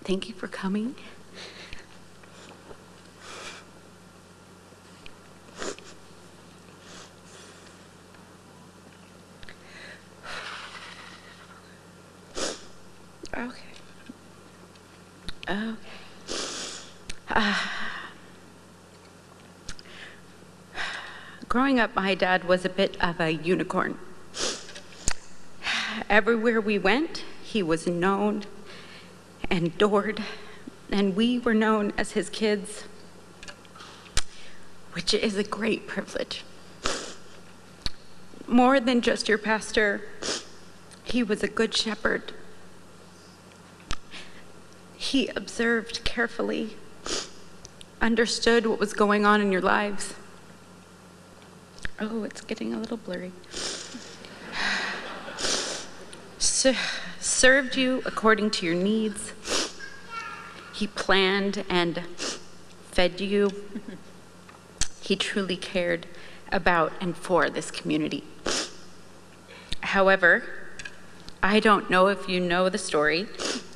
Thank you for coming. Okay. Growing up, my dad was a bit of a unicorn. Everywhere we went, he was known and adored, and we were known as his kids, which is a great privilege. More than just your pastor, he was a good shepherd. He observed carefully, understood what was going on in your lives. Oh, it's getting a little blurry. Served you according to your needs. He planned and fed you. He truly cared about and for this community. However, I don't know if you know the story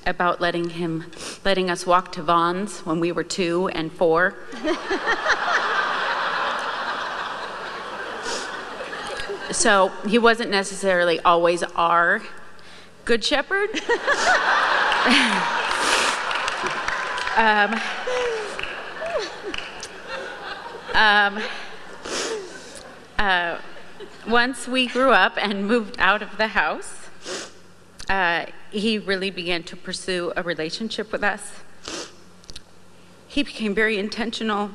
about letting us walk to Vaughn's when we were 2 and 4. So he wasn't necessarily always our good shepherd. Once we grew up and moved out of the house, he really began to pursue a relationship with us. He became very intentional.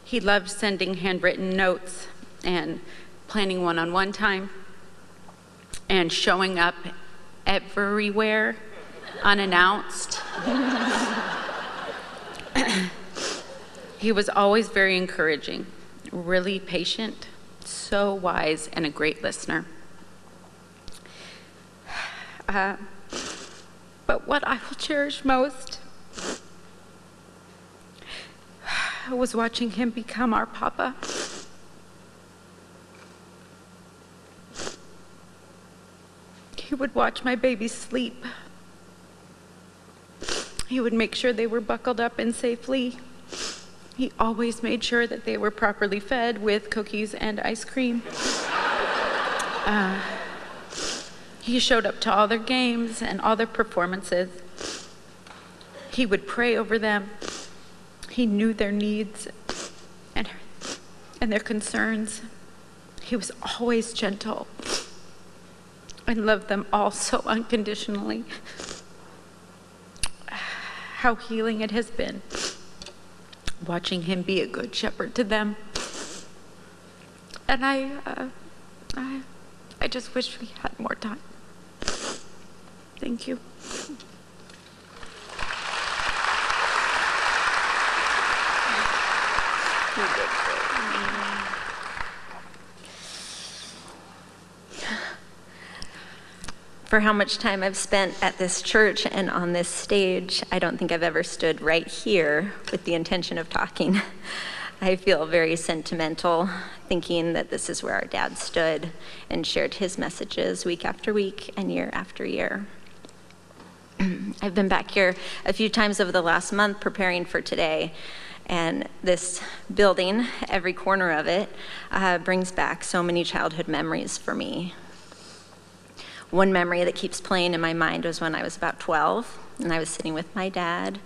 He loved sending handwritten notes and planning one-on-one time and showing up everywhere unannounced. He was always very encouraging, really patient, so wise, and a great listener. But what I will cherish most was watching him become our papa. He would watch my babies sleep. He would make sure they were buckled up and safely. He always made sure that they were properly fed with cookies and ice cream. He showed up to all their games and all their performances. He would pray over them. He knew their needs and their concerns. He was always gentle and loved them all so unconditionally. How healing it has been watching him be a good shepherd to them. And I just wish we had more time. Thank you. For how much time I've spent at this church and on this stage, I don't think I've ever stood right here with the intention of talking. I feel very sentimental thinking that this is where our dad stood and shared his messages week after week and year after year. I've been back here a few times over the last month preparing for today, and this building, every corner of it, brings back so many childhood memories for me. One memory that keeps playing in my mind was when I was about 12, and I was sitting with my dad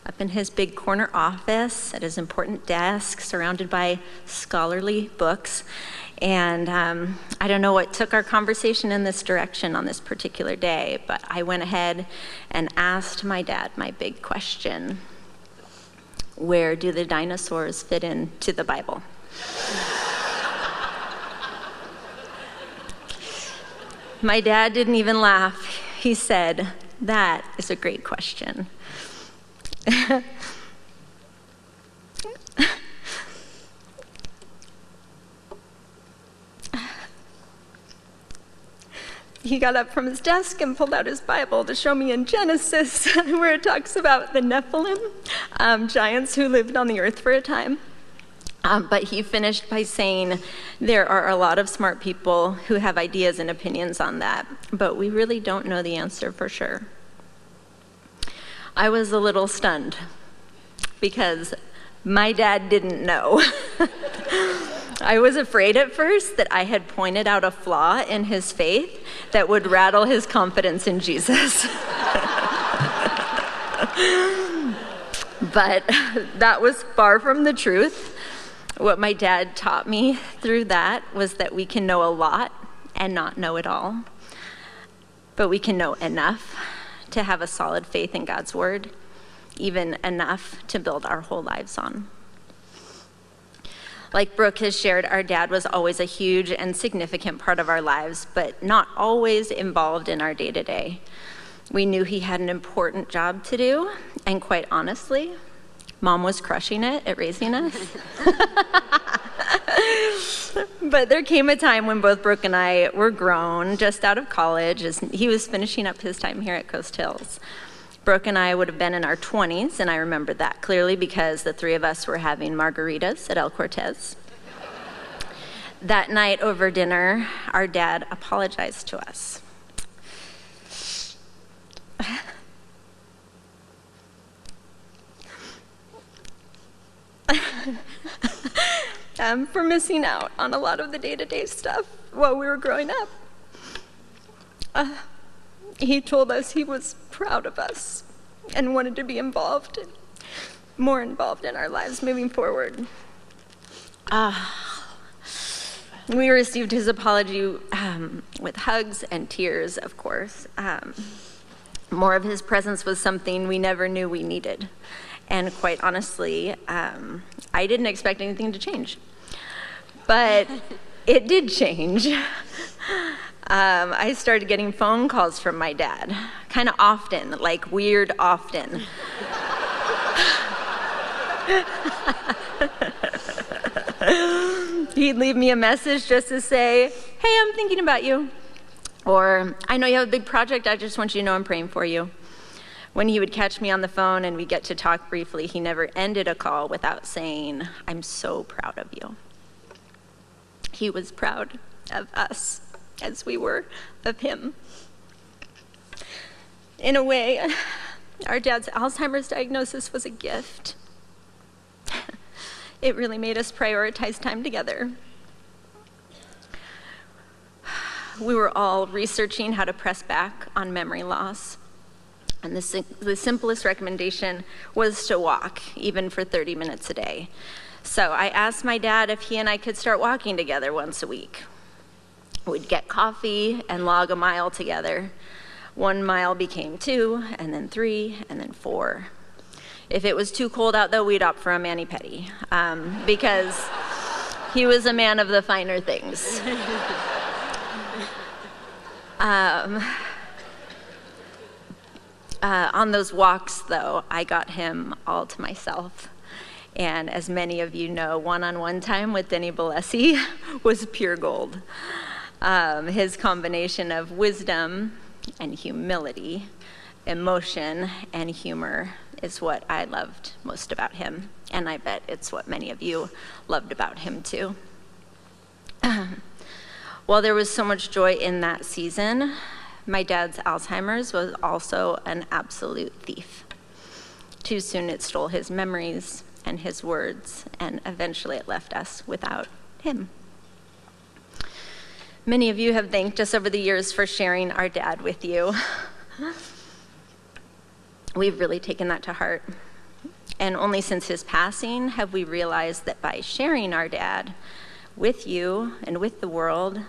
up in his big corner office at his important desk, surrounded by scholarly books. And I don't know what took our conversation in this direction on this particular day, but I went ahead and asked my dad my big question: where do the dinosaurs fit into the Bible? My dad didn't even laugh. He said, "That is a great question." He got up from his desk and pulled out his Bible to show me in Genesis, where it talks about the Nephilim, giants who lived on the earth for a time. But he finished by saying, there are a lot of smart people who have ideas and opinions on that, but we really don't know the answer for sure. I was a little stunned because my dad didn't know. I was afraid at first that I had pointed out a flaw in his faith that would rattle his confidence in Jesus. But that was far from the truth. What my dad taught me through that was that we can know a lot and not know it all. But we can know enough to have a solid faith in God's word, even enough to build our whole lives on. Like Brooke has shared, our dad was always a huge and significant part of our lives, but not always involved in our day-to-day. We knew he had an important job to do, and quite honestly, Mom was crushing it at raising us. But there came a time when both Brooke and I were grown, just out of college, as he was finishing up his time here at Coast Hills. Brooke and I would have been in our 20s, and I remember that clearly because the three of us were having margaritas at El Cortez. That night over dinner, our dad apologized to us. For missing out on a lot of the day-to-day stuff while we were growing up. He told us he was proud of us and wanted to be more involved in our lives moving forward. We received his apology with hugs and tears, of course. More of his presence was something we never knew we needed. And quite honestly, I didn't expect anything to change. But it did change. I started getting phone calls from my dad, kind of often, like weird often. He'd leave me a message just to say, hey, I'm thinking about you. Or, I know you have a big project, I just want you to know I'm praying for you. When he would catch me on the phone and we'd get to talk briefly, he never ended a call without saying, I'm so proud of you. He was proud of us as we were of him. In a way, our dad's Alzheimer's diagnosis was a gift. It really made us prioritize time together. We were all researching how to press back on memory loss. And the simplest recommendation was to walk, even for 30 minutes a day. So I asked my dad if he and I could start walking together once a week. We'd get coffee and log a mile together. 1 mile became 2, and then 3, and then 4. If it was too cold out, though, we'd opt for a mani-pedi, because he was a man of the finer things. On those walks, though, I got him all to myself. And as many of you know, one-on-one time with Denny Bellesi was pure gold. His combination of wisdom and humility, emotion and humor is what I loved most about him. And I bet it's what many of you loved about him too. While there was so much joy in that season, my dad's Alzheimer's was also an absolute thief. Too soon it stole his memories and his words, and eventually it left us without him. Many of you have thanked us over the years for sharing our dad with you. We've really taken that to heart. And only since his passing have we realized that by sharing our dad with you and with the world,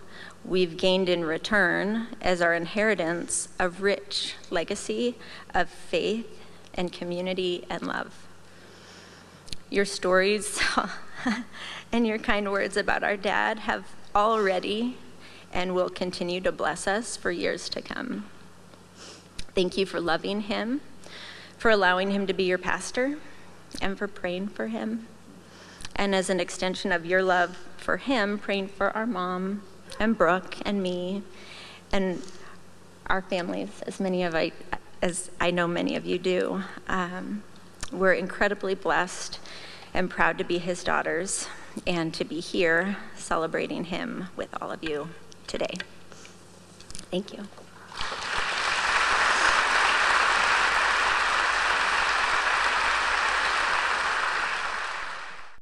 we've gained in return as our inheritance a rich legacy of faith and community and love. Your stories and your kind words about our dad have already and will continue to bless us for years to come. Thank you for loving him, for allowing him to be your pastor, and for praying for him. And as an extension of your love for him, praying for our mom and Brooke and me and our families, as I know many of you do. We're incredibly blessed and proud to be his daughters and to be here celebrating him with all of you today. Thank you.